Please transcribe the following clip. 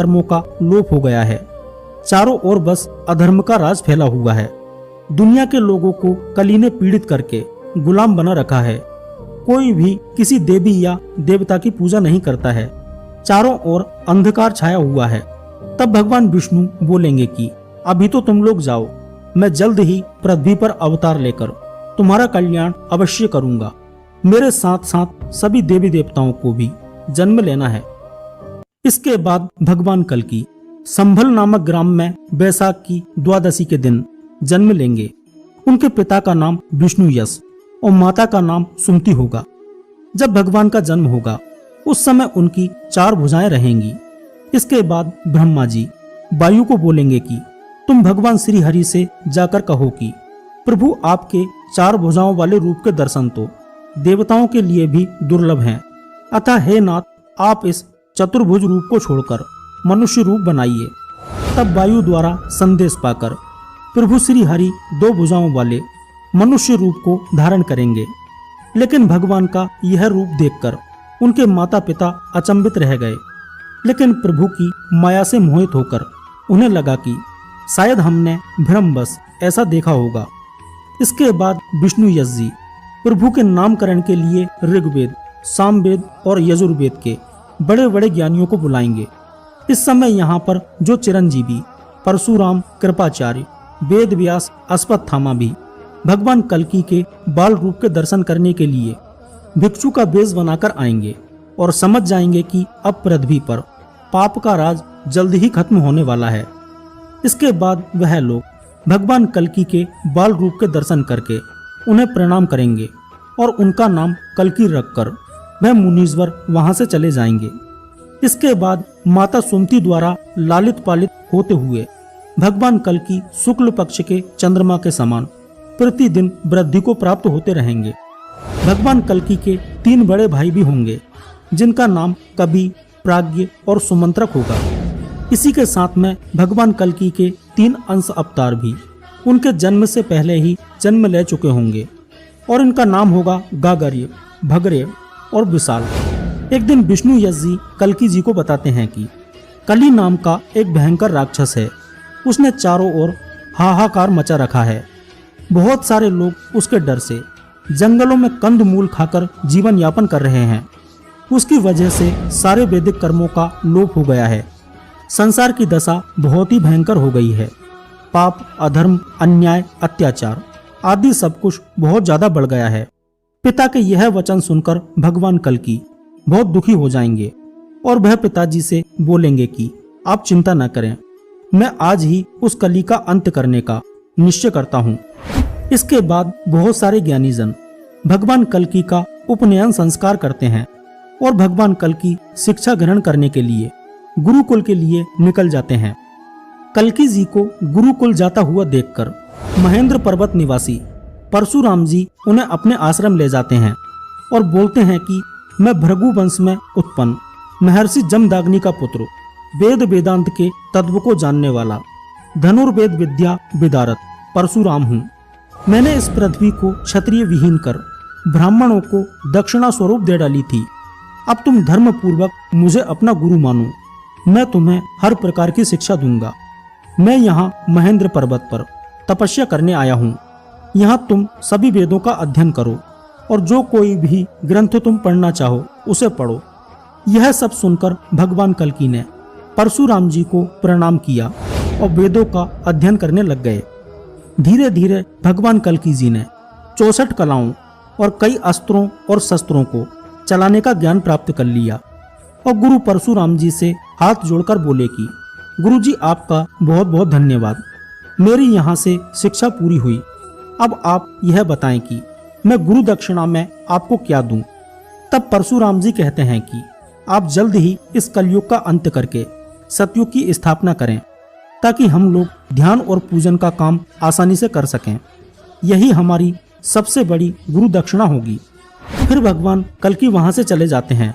कर्मों का लोप हो गया है। चारों ओर बस अधर्म का राज फैला हुआ है। दुनिया के लोगों को कली ने पीड़ित करके गुलाम बना रखा है। कोई भी किसी देवी या देवता की पूजा नहीं करता है। चारों ओर अंधकार छाया हुआ है। तब भगवान विष्णु बोलेंगे कि अभी तो तुम लोग जाओ, मैं जल्द ही पृथ्वी पर अवतार लेकर तुम्हारा कल्याण अवश्य करूंगा। मेरे साथ साथ सभी देवी देवताओं को भी जन्म लेना है। इसके बाद भगवान कल्कि संभल नामक ग्राम में बैसाख की द्वादशी के दिन जन्म लेंगे। उनके पिता का नाम विष्णु यश और माता का नाम सुमति होगा। जब भगवान का जन्म होगा उस समय उनकी 4 भुजाएं रहेंगी। इसके बाद ब्रह्मा जी वायु को बोलेंगे कि तुम भगवान श्री हरि से जाकर कहो कि प्रभु आपके 4 भुजाओं वाले रूप के दर्शन तो देवताओं के लिए भी दुर्लभ हैं। अतः हे नाथ, आप इस चतुर्भुज रूप को छोड़कर मनुष्य रूप बनाइए। तब वायु द्वारा संदेश पाकर प्रभु श्री हरि 2 भुजाओं वाले मनुष्य रूप को धारण करेंगे। लेकिन भगवान का यह रूप देखकर उनके माता पिता अचंभित रह गए। लेकिन प्रभु की माया से मोहित होकर उन्हें लगा कि शायद हमने भ्रमवश ऐसा देखा होगा। इसके बाद विष्णु यश जी प्रभु के नामकरण के लिए ऋग्वेद, सामवेद और यजुर्वेद के बड़े बड़े ज्ञानियों को बुलाएंगे। इस समय यहाँ पर जो चिरंजीवी परशुराम, कृपाचार्य, वेद व्यास, अश्वत्थामा भी भगवान कल्कि के बाल रूप के दर्शन करने के लिए भिक्षु का वेश बनाकर आएंगे और समझ जाएंगे कि अब पृथ्वी पर पाप का राज जल्द ही खत्म होने वाला है। इसके बाद वह लोग भगवान कल्कि के बाल रूप के दर्शन करके उन्हें प्रणाम करेंगे और उनका नाम कल्कि रखकर वह मुनीश्वर वहां से चले जाएंगे। इसके बाद माता सुमति द्वारा लालित पालित होते हुए भगवान कल्कि शुक्ल पक्ष के चंद्रमा के समान प्रतिदिन वृद्धि को प्राप्त होते रहेंगे। भगवान कल्कि के 3 बड़े भाई भी होंगे जिनका नाम कवि, प्राज्ञ और सुमंत्रक होगा। इसी के साथ में भगवान कल्कि के 3 अंश अवतार भी उनके जन्म से पहले ही जन्म ले चुके होंगे और इनका नाम होगा गागर्य, भगर्य और विशाल। एक दिन विष्णु यश जी कल्कि जी को बताते हैं कि कली नाम का एक भयंकर राक्षस है। उसने चारों ओर हाहाकार मचा रखा है। बहुत सारे लोग उसके डर से जंगलों में कंद मूल खाकर जीवन यापन कर रहे हैं। उसकी वजह से सारे वैदिक कर्मों का लोप हो गया है। संसार की दशा बहुत ही भयंकर हो गई है। पाप, अधर्म, अन्याय, अत्याचार आदि सब कुछ बहुत ज्यादा बढ़ गया है। पिता के यह वचन सुनकर भगवान कल्कि बहुत दुखी हो जाएंगे और वह पिताजी से बोलेंगे कि आप चिंता न करें, मैं आज ही उस कली का अंत करने का निश्चय करता हूँ। इसके बाद बहुत सारे ज्ञानी जन भगवान कल्कि का उपनयन संस्कार करते हैं और भगवान कल्कि शिक्षा ग्रहण करने के लिए गुरुकुल के लिए निकल जाते हैं। कल्कि जी को गुरुकुल जाता हुआ देखकर महेंद्र पर्वत निवासी परशुराम जी उन्हें अपने आश्रम ले जाते हैं और बोलते हैं कि मैं भृगु वंश में उत्पन्न महर्षि जमदाग्नि का पुत्र, वेद वेदांत के तत्व को जानने वाला, धनुर्वेद विद्या विदारत परशुराम हूँ। मैंने इस पृथ्वी को क्षत्रिय विहीन कर ब्राह्मणों को दक्षिणा स्वरूप दे डाली थी। अब तुम धर्म पूर्वक मुझे अपना गुरु मानो। मैं तुम्हें हर प्रकार की शिक्षा दूंगा। मैं यहाँ महेंद्र पर्वत पर तपस्या करने आया हूँ। यहाँ तुम सभी वेदों का अध्ययन करो और जो कोई भी ग्रंथ तुम पढ़ना चाहो उसे पढ़ो। यह सब सुनकर भगवान कल्कि ने परशुराम जी को प्रणाम किया और वेदों का अध्ययन करने लग गए। धीरे धीरे भगवान कल्कि जी ने 64 कलाओं और कई अस्त्रों और शस्त्रों को चलाने का ज्ञान प्राप्त कर लिया और गुरु परशुराम जी से हाथ जोड़कर बोले कि गुरुजी आपका बहुत बहुत धन्यवाद। मेरी यहाँ से शिक्षा पूरी हुई। अब आप यह बताएं कि मैं गुरु दक्षिणा में आपको क्या दूं। तब परशुराम जी कहते हैं कि आप जल्द ही इस कलयुग का अंत करके सतयुग की स्थापना करें ताकि हम लोग ध्यान और पूजन का काम आसानी से कर सकें। यही हमारी सबसे बड़ी गुरु दक्षिणा होगी। फिर भगवान कल्कि वहां से चले जाते हैं